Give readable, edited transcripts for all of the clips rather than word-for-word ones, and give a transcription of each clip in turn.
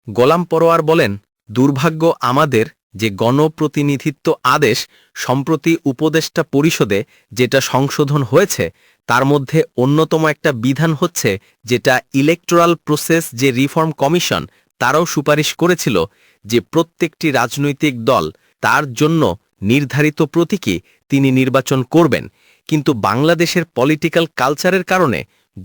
গোলাম পরোয়ার বলেন, দুর্ভাগ্য আমাদের যে গণপ্রতিনিধিত্ব আদেশ সম্প্রতি উপদেষ্টা পরিষদে যেটা সংশোধন হয়েছে তার মধ্যে অন্যতম একটা বিধান হচ্ছে যেটা ইলেকটোরাল প্রসেস যে রিফর্ম কমিশন তারাও সুপারিশ করেছিল যে প্রত্যেকটি রাজনৈতিক দল তার জন্য নির্ধারিত প্রতীকে তিনি নির্বাচন করবেন। কিন্তু বাংলাদেশের পলিটিক্যাল কালচারের কারণে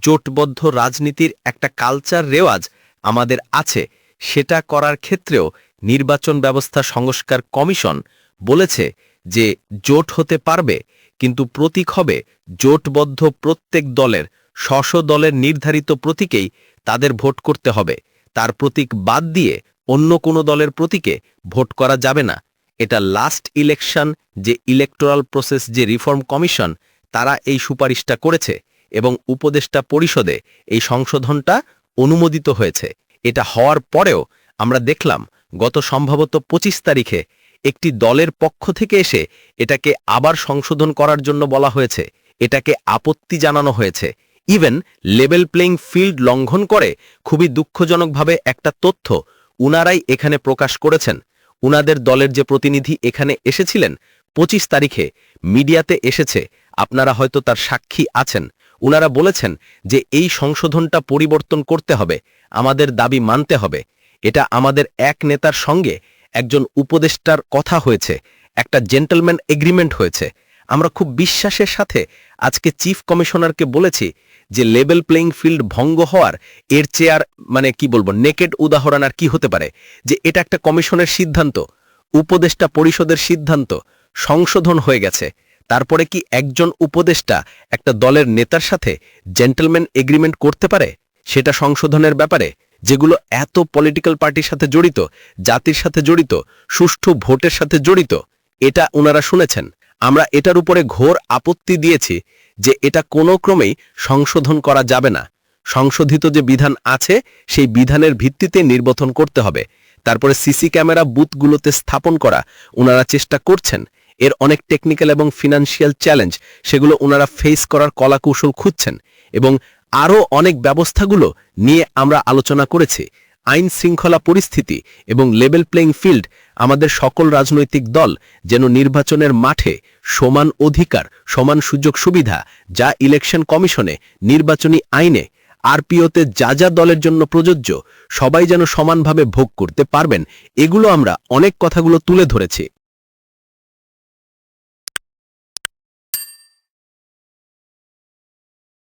জোটবদ্ধ রাজনীতির একটা কালচার রেওয়াজ আমাদের আছে, সেটা করার ক্ষেত্রেও নির্বাচন ব্যবস্থা সংস্কার কমিশন বলেছে যে জোট হতে পারবে, কিন্তু প্রতীক হবে জোটবদ্ধ প্রত্যেক দলের স্ব দলের নির্ধারিত প্রতীকেই তাদের ভোট করতে হবে। তার প্রতীক বাদ দিয়ে অন্য কোনো দলের প্রতীকে ভোট করা যাবে না। এটা লাস্ট ইলেকশন যে ইলেকটোরাল প্রসেস যে রিফর্ম কমিশন তারা এই সুপারিশটা করেছে এবং উপদেষ্টা পরিষদে এই সংশোধনটা অনুমোদিত হয়েছে। এটা হওয়ার পরেও আমরা দেখলাম গত সম্ভবত ২৫ তারিখে একটি দলের পক্ষ থেকে এসে এটাকে আবার সংশোধন করার জন্য বলা হয়েছে, এটাকে আপত্তি জানানো হয়েছে। ইভেন লেভেল প্লেইং ফিল্ড লঙ্ঘন করে খুবই দুঃখজনকভাবে একটা তথ্য উনারাই এখানে প্রকাশ করেছেন। উনাদের দলের যে প্রতিনিধি এখানে এসেছিলেন ২৫ তারিখে মিডিয়াতে এসেছে, আপনারা হয়তো তার সাক্ষী আছেন। উনারা বলেছেন যে এই সংশোধনটা পরিবর্তন করতে হবে, আমাদের দাবি মানতে হবে। এটা আমাদের এক নেতার সঙ্গে একজন উপদেষ্টার কথা হয়েছে, একটা জেন্টলম্যান এগ্রিমেন্ট হয়েছে। আমরা খুব বিশ্বাসের সাথে আজকে চিফ কমিশনারকে বলেছি যে লেভেল প্লেইং ফিল্ড ভঙ্গ হওয়ার এর চেয়ে আর কি বলবো নেকেড উদাহরণ আর কি হতে পারে, যে এটা একটা কমিশনের সিদ্ধান্ত, উপদেষ্টা পরিষদের সিদ্ধান্ত, সংশোধন হয়ে গেছে। তারপরে কি একজন উপদেষ্টা একটা দলের নেতার সাথে জেন্টলম্যান এগ্রিমেন্ট করতে পারে সেটা সংশোধনের ব্যাপারে, যেগুলো এত পলিটিক্যাল পার্টির সাথে জড়িত, জাতির সাথে জড়িত, সুষ্ঠু ভোটের সাথে জড়িত? এটা ওনারা শুনেছেন। আমরা এটার উপরে ঘোর আপত্তি দিয়েছি যে এটা কোনো ক্রমেই সংশোধন করা যাবে না। সংশোধিত যে বিধান আছে সেই বিধানের ভিত্তিতে নির্বাচন করতে হবে। তারপরে সিসি ক্যামেরা বুথগুলোতে স্থাপন করা ওনারা চেষ্টা করছেন। এর অনেক টেকনিক্যাল এবং ফিনান্সিয়াল চ্যালেঞ্জ সেগুলো ওনারা ফেস করার কলাকৌশল খুঁজছেন এবং আরও অনেক ব্যবস্থাগুলো নিয়ে আমরা আলোচনা করেছি। আইন শৃঙ্খলা পরিস্থিতি এবং লেভেল প্লেইং ফিল্ড, আমাদের সকল রাজনৈতিক দল যেন নির্বাচনের মাঠে সমান অধিকার, সমান সুযোগ সুবিধা যা ইলেকশন কমিশনে, নির্বাচনী আইনে, আরপিওতে যা যা দলের জন্য প্রযোজ্য, সবাই যেন সমানভাবে ভোগ করতে পারবেন। এগুলো আমরা অনেক কথাগুলো তুলে ধরেছি।